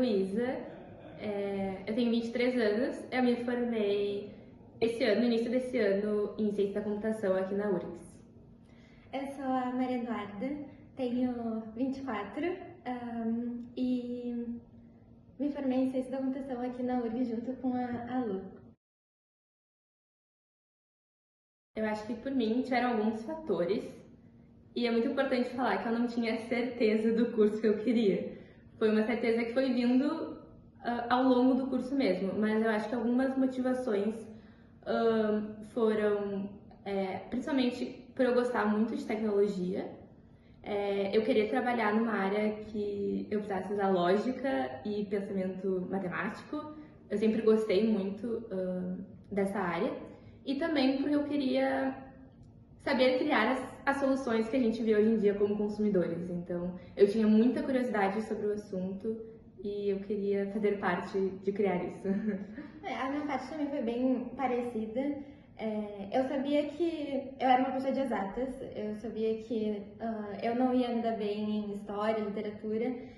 Heloísa, eu tenho 23 anos, eu me formei no início desse ano, em Ciência da Computação aqui na URGS. Eu sou a Maria Eduarda, tenho 24 e me formei em Ciência da Computação aqui na URGS junto com a Lu. Eu acho que por mim tiveram alguns fatores, e é muito importante falar que eu não tinha certeza do curso que eu queria. Foi uma certeza que foi vindo ao longo do curso mesmo, mas eu acho que algumas motivações foram, principalmente por eu gostar muito de tecnologia. Eu queria trabalhar numa área que eu precisasse usar lógica e pensamento matemático. Eu sempre gostei muito dessa área. E também porque eu queria saber criar as soluções que a gente vê hoje em dia como consumidores. Então, eu tinha muita curiosidade sobre o assunto e eu queria fazer parte de criar isso. A minha parte também foi bem parecida. Eu sabia que eu era uma pessoa de exatas, eu sabia que eu não ia me dar bem em história, literatura.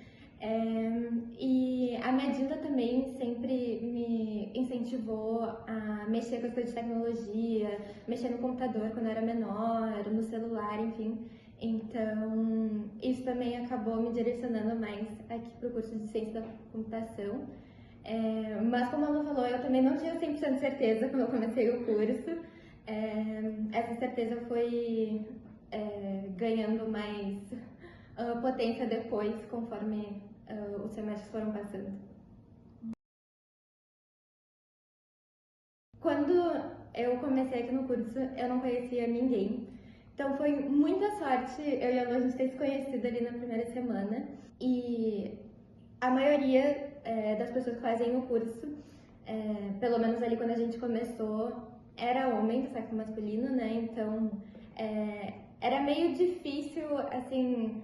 E a minha Dinda também sempre me incentivou a mexer com as coisas de tecnologia, mexer no computador quando eu era menor, no celular, enfim. Então, isso também acabou me direcionando mais aqui para o curso de Ciência da Computação. Mas como a Lu falou, eu também não tinha 100% de certeza quando eu comecei o curso. Essa certeza foi ganhando mais potência depois, conforme os semestres foram passando. Quando eu comecei aqui no curso, eu não conhecia ninguém. Então foi muita sorte eu e a Lu, a gente ter se conhecido ali na primeira semana. E a maioria das pessoas que fazem o curso, pelo menos ali quando a gente começou, era homem do sexo masculino, né? Então era meio difícil, assim,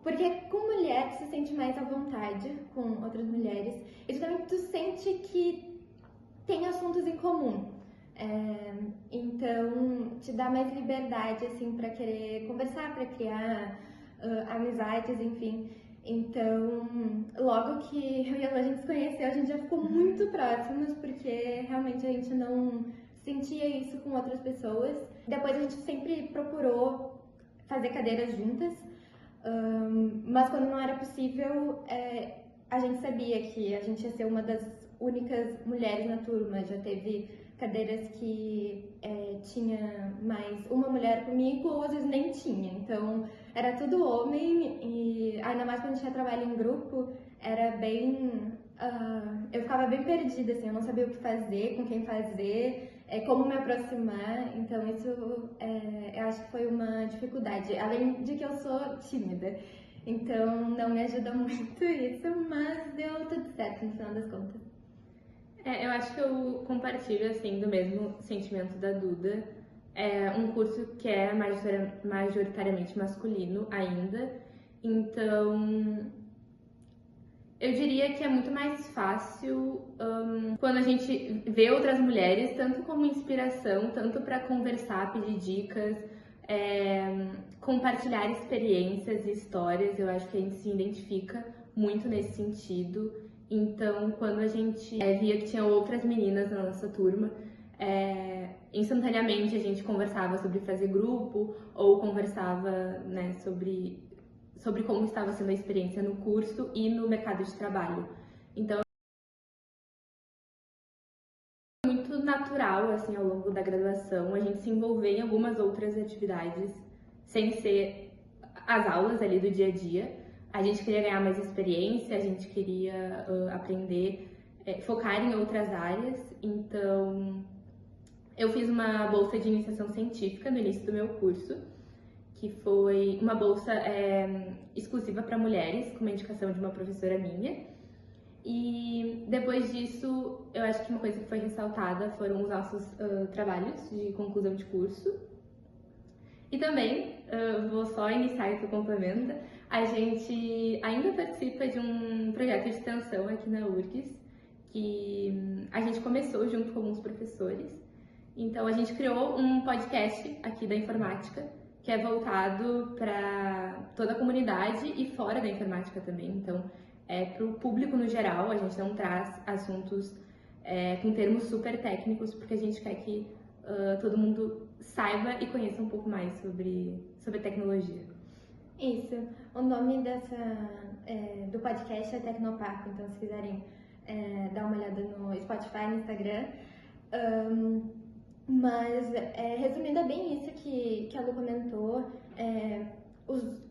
porque com mulher tu se sente mais à vontade com outras mulheres e tu também tu sente que tem assuntos em comum. Então te dá mais liberdade assim para querer conversar, para criar amizades, enfim. Então, logo que eu e a gente se conheceu, a gente já ficou muito próximas, porque realmente a gente não sentia isso com outras pessoas. Depois a gente sempre procurou fazer cadeiras juntas, mas quando não era possível, a gente sabia que a gente ia ser uma das únicas mulheres na turma. Já teve cadeiras que tinha mais uma mulher comigo, ou às vezes nem tinha. Então, era tudo homem, e ainda mais quando a gente tinha trabalho em grupo, era bem... eu ficava bem perdida, assim, eu não sabia o que fazer, com quem fazer, como me aproximar. Então, isso eu acho que foi uma dificuldade, além de que eu sou tímida. Então, não me ajuda muito isso, mas deu tudo certo no final das contas. Eu acho que eu compartilho, assim, do mesmo sentimento da Duda. É um curso que é majoritariamente masculino ainda, então eu diria que é muito mais fácil quando a gente vê outras mulheres, tanto como inspiração, tanto para conversar, pedir dicas, compartilhar experiências e histórias. Eu acho que a gente se identifica muito nesse sentido. Então, quando a gente via que tinha outras meninas na nossa turma, instantaneamente a gente conversava sobre fazer grupo, ou conversava, né, sobre como estava sendo a experiência no curso e no mercado de trabalho. Então, é muito natural, assim, ao longo da graduação, a gente se envolver em algumas outras atividades, sem ser as aulas ali do dia a dia. A gente queria ganhar mais experiência, a gente queria aprender, focar em outras áreas. Então, eu fiz uma bolsa de iniciação científica no início do meu curso, que foi uma bolsa exclusiva para mulheres, com uma indicação de uma professora minha. E depois disso, eu acho que uma coisa que foi ressaltada foram os nossos trabalhos de conclusão de curso. E também, vou só iniciar e tu complementa, a gente ainda participa de um projeto de extensão aqui na URGS, que a gente começou junto com alguns professores. Então, a gente criou um podcast aqui da informática, que é voltado para toda a comunidade e fora da informática também. Então, para o público no geral. A gente não traz assuntos com termos super técnicos, porque a gente quer que todo mundo saiba e conheça um pouco mais sobre tecnologia. Isso. O nome do podcast é Tecnopapo, então se quiserem dar uma olhada no Spotify, no Instagram. Mas, resumindo, é bem isso que a Lu comentou.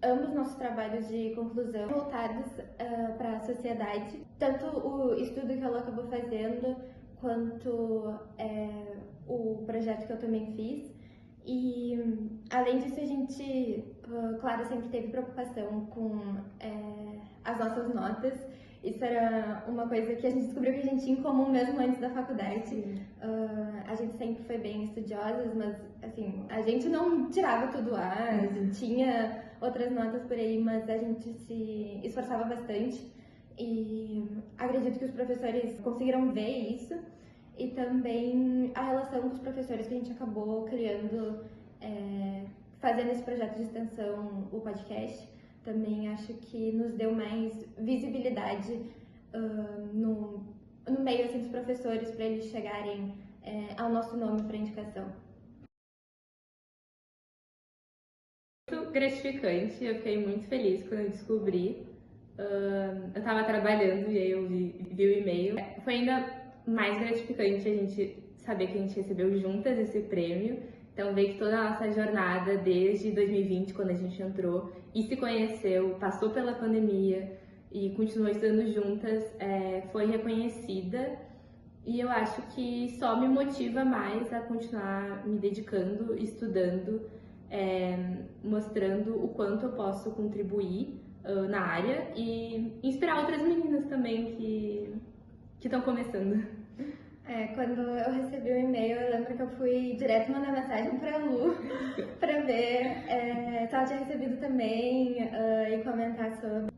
Ambos nossos trabalhos de conclusão voltados para a sociedade. Tanto o estudo que a Lu acabou fazendo, quanto o projeto que eu também fiz. E, além disso, a gente, claro, sempre teve preocupação com as nossas notas. Isso era uma coisa que a gente descobriu que a gente tinha em comum mesmo antes da faculdade. A gente sempre foi bem estudiosas, mas, assim, a gente não tirava tudo A, a gente tinha outras notas por aí, mas a gente se esforçava bastante. E acredito que os professores conseguiram ver isso. E também a relação com os professores que a gente acabou criando, fazendo esse projeto de extensão, o podcast, também acho que nos deu mais visibilidade no meio assim, dos professores, para eles chegarem ao nosso nome para indicação. Muito gratificante, eu fiquei muito feliz quando eu descobri. Eu estava trabalhando e aí eu vi o e-mail. Foi ainda mais gratificante a gente saber que a gente recebeu juntas esse prêmio. Então, ver que toda a nossa jornada, desde 2020, quando a gente entrou e se conheceu, passou pela pandemia e continuou estudando juntas, foi reconhecida. E eu acho que só me motiva mais a continuar me dedicando, estudando, mostrando o quanto eu posso contribuir na área e inspirar outras meninas também que estão começando. Quando eu recebi o e-mail, eu lembro que eu fui direto mandar mensagem pra Lu pra ver se ela tinha recebido também e comentar sobre.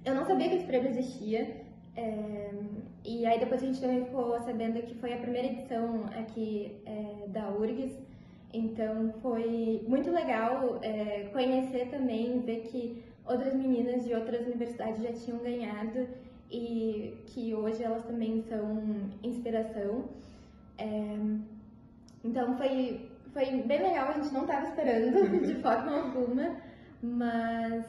Eu não sabia que esse prêmio existia, e aí depois a gente também ficou sabendo que foi a primeira edição aqui da URGS, então foi muito legal conhecer também, ver que outras meninas de outras universidades já tinham ganhado e que hoje elas também são inspiração. Então foi bem legal, a gente não estava esperando de forma alguma, mas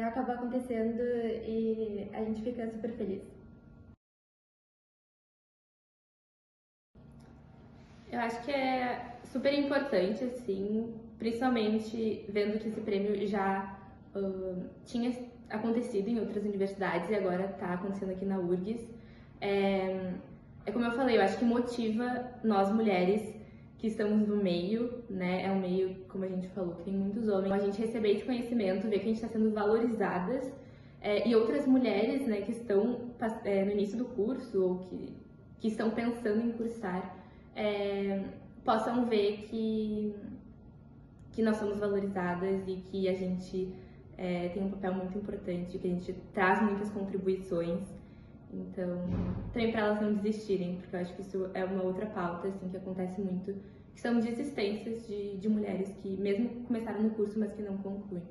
acabou acontecendo e a gente fica super feliz. Eu acho que é super importante, assim, principalmente vendo que esse prêmio já tinha acontecido em outras universidades e agora está acontecendo aqui na URGS. Como eu falei, eu acho que motiva nós mulheres que estamos no meio, né? É um meio, como a gente falou, que tem muitos homens. A gente receber esse conhecimento, ver que a gente está sendo valorizadas e outras mulheres, né, que estão no início do curso ou que estão pensando em cursar, possam ver que nós somos valorizadas e que a gente tem um papel muito importante, que a gente traz muitas contribuições. Então, também para elas não desistirem, porque eu acho que isso é uma outra pauta assim, que acontece muito, que são desistências de mulheres que mesmo começaram no curso, mas que não concluem.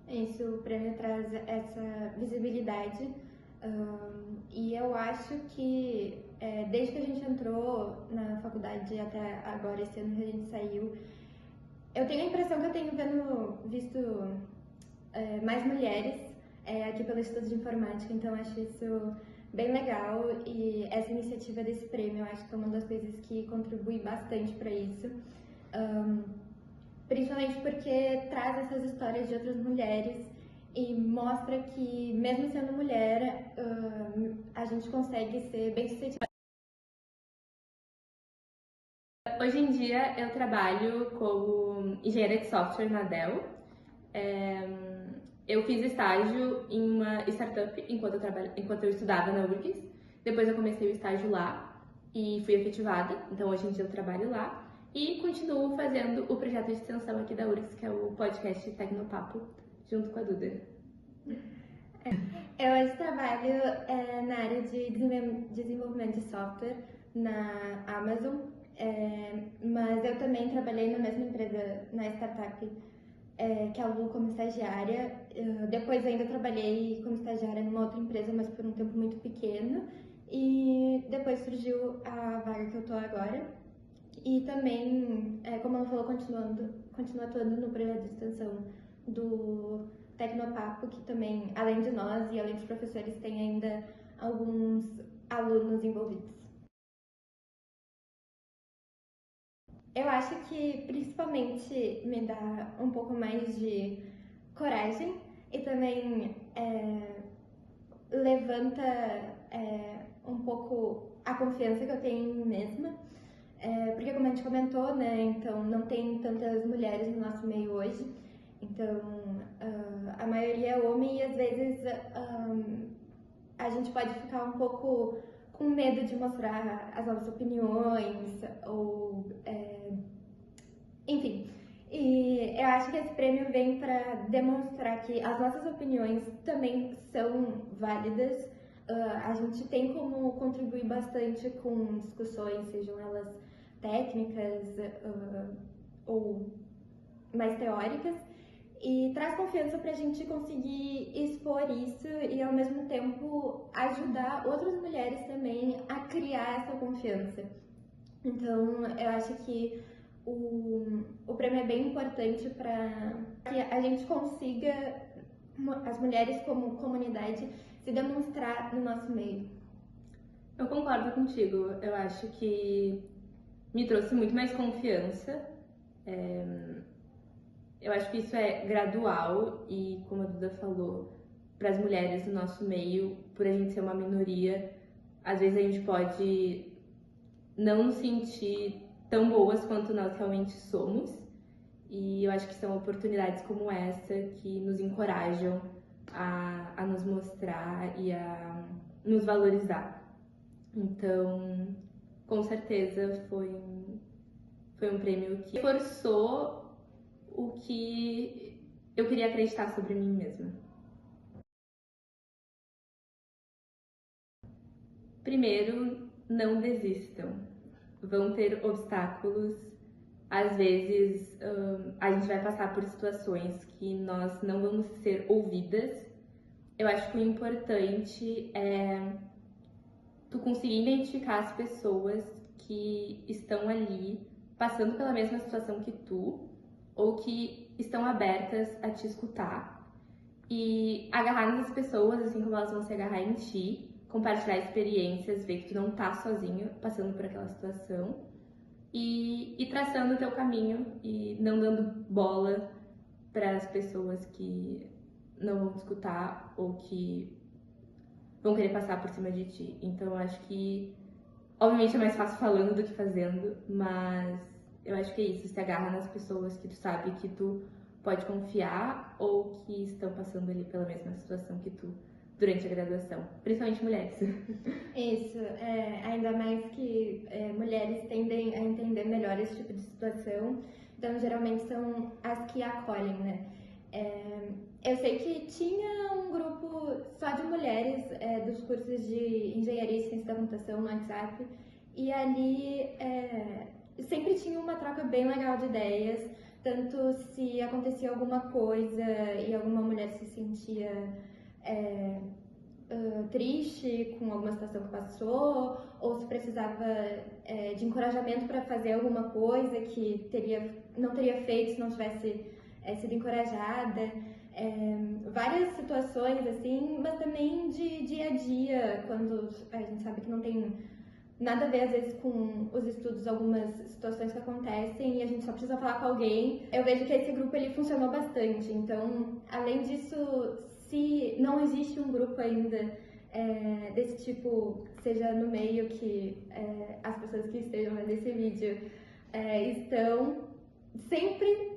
Isso, o prêmio traz essa visibilidade e eu acho que desde que a gente entrou na faculdade até agora, esse ano que a gente saiu, eu tenho a impressão que eu tenho visto mais mulheres aqui pelo estudo de informática, então acho isso bem legal e essa iniciativa desse prêmio eu acho que é uma das coisas que contribui bastante para isso, principalmente porque traz essas histórias de outras mulheres e mostra que mesmo sendo mulher a gente consegue ser bem sucedida. Hoje em dia eu trabalho como engenheira de software na Dell. Eu fiz estágio em uma startup enquanto eu estudava na URGS. Depois eu comecei o estágio lá e fui efetivada. Então hoje em dia eu trabalho lá e continuo fazendo o projeto de extensão aqui da URGS, que é o podcast Tecnopapo, junto com a Duda. Eu hoje trabalho na área de desenvolvimento de software na Amazon, mas eu também trabalhei na mesma empresa, na startup, que é a Lu como estagiária. Depois ainda trabalhei como estagiária numa outra empresa, mas por um tempo muito pequeno. E depois surgiu a vaga que eu tô agora. E também, como ela falou, continua atuando no projeto de extensão do Tecnopapo, que também, além de nós e além dos professores, tem ainda alguns alunos envolvidos. Eu acho que principalmente me dá um pouco mais de coragem e também levanta um pouco a confiança que eu tenho em mim mesma. Porque como a gente comentou, né, então não tem tantas mulheres no nosso meio hoje, então a maioria é homem e às vezes a gente pode ficar um pouco com medo de mostrar as nossas opiniões, ou enfim. E eu acho que esse prêmio vem para demonstrar que as nossas opiniões também são válidas. A gente tem como contribuir bastante com discussões, sejam elas técnicas ou mais teóricas, e traz confiança para a gente conseguir expor isso e ao mesmo tempo ajudar outras mulheres também a criar essa confiança. Então eu acho que o prêmio é bem importante para que a gente consiga, as mulheres como comunidade, se demonstrar no nosso meio. Eu concordo contigo. Eu acho que me trouxe muito mais confiança. Eu acho que isso é gradual e, como a Duda falou, para as mulheres do nosso meio, por a gente ser uma minoria, às vezes a gente pode não nos sentir tão boas quanto nós realmente somos. E eu acho que são oportunidades como essa que nos encorajam a nos mostrar e a nos valorizar. Então, com certeza foi um prêmio que forçou o que eu queria acreditar sobre mim mesma. Primeiro, não desistam. Vão ter obstáculos. Às vezes, a gente vai passar por situações que nós não vamos ser ouvidas. Eu acho que o importante é tu conseguir identificar as pessoas que estão ali passando pela mesma situação que tu, ou que estão abertas a te escutar, e agarrar nessas pessoas, assim como elas vão se agarrar em ti, compartilhar experiências, ver que tu não tá sozinho passando por aquela situação, e traçando o teu caminho e não dando bola para as pessoas que não vão te escutar ou que vão querer passar por cima de ti. Então eu acho que, obviamente é mais fácil falando do que fazendo, mas eu acho que é isso, se agarra nas pessoas que tu sabe que tu pode confiar ou que estão passando ali pela mesma situação que tu durante a graduação, principalmente mulheres. Isso, ainda mais que mulheres tendem a entender melhor esse tipo de situação, então geralmente são as que acolhem, né? Eu sei que tinha um grupo só de mulheres dos cursos de Engenharia e Ciência da Computação no WhatsApp, e ali sempre tinha uma troca bem legal de ideias, tanto se acontecia alguma coisa e alguma mulher se sentia triste com alguma situação que passou, ou se precisava de encorajamento para fazer alguma coisa que não teria feito se não tivesse sido encorajada. Várias situações assim, mas também de dia a dia, quando a gente sabe que não tem nada a ver às vezes com os estudos, algumas situações que acontecem e a gente só precisa falar com alguém. Eu vejo que esse grupo ele funcionou bastante, então além disso, se não existe um grupo ainda desse tipo, seja no meio que as pessoas que estejam vendo esse vídeo estão, sempre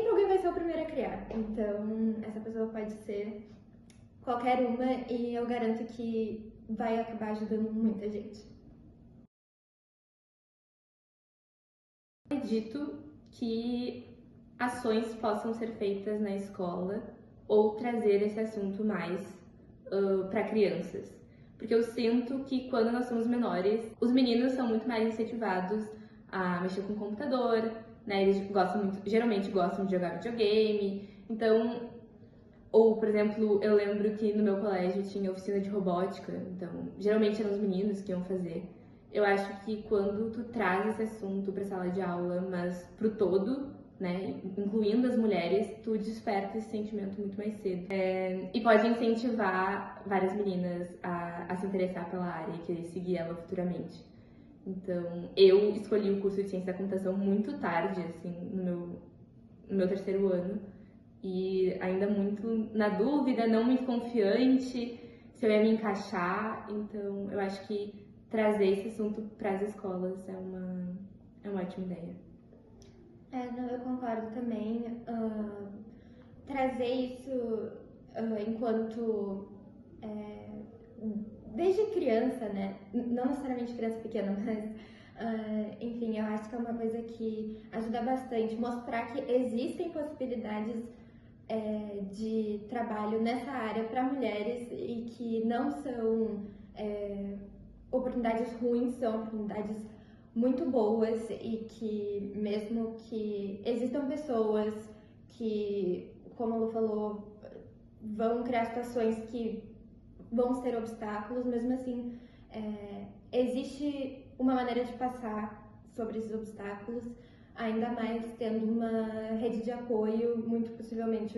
alguém vai ser o primeiro a criar. Então, essa pessoa pode ser qualquer uma e eu garanto que vai acabar ajudando muita gente. Acredito que ações possam ser feitas na escola ou trazer esse assunto mais para crianças. Porque eu sinto que quando nós somos menores, os meninos são muito mais incentivados a mexer com o computador, né? Eles geralmente gostam de jogar videogame. Então, ou, por exemplo, eu lembro que no meu colégio tinha oficina de robótica, então geralmente eram os meninos que iam fazer. Eu acho que quando tu traz esse assunto para a sala de aula, mas pro todo, né, incluindo as mulheres, tu desperta esse sentimento muito mais cedo. E pode incentivar várias meninas a se interessar pela área e querer seguir ela futuramente. Então, eu escolhi o curso de Ciência da Computação muito tarde, assim, no meu terceiro ano. E ainda muito na dúvida, não muito confiante se eu ia me encaixar. Então, eu acho que trazer esse assunto para as escolas é uma ótima ideia. Não, eu concordo também. Trazer isso enquanto desde criança, né? Não necessariamente criança pequena, mas enfim, eu acho que é uma coisa que ajuda bastante. Mostrar que existem possibilidades de trabalho nessa área para mulheres e que não são oportunidades ruins, são oportunidades muito boas e que mesmo que existam pessoas que, como a Lu falou, vão criar situações que vão ser obstáculos, mesmo assim existe uma maneira de passar sobre esses obstáculos, ainda mais tendo uma rede de apoio, muito possivelmente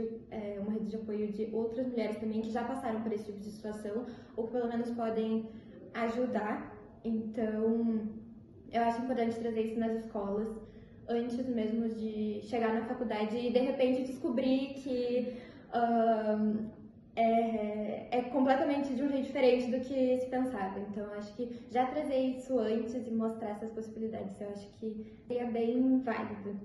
uma rede de apoio de outras mulheres também que já passaram por esse tipo de situação ou que pelo menos podem ajudar. Então, eu acho importante trazer isso nas escolas antes mesmo de chegar na faculdade e de repente descobrir que é completamente de um jeito diferente do que se pensava. Então, acho que já trazer isso antes e mostrar essas possibilidades, eu acho que seria bem válido.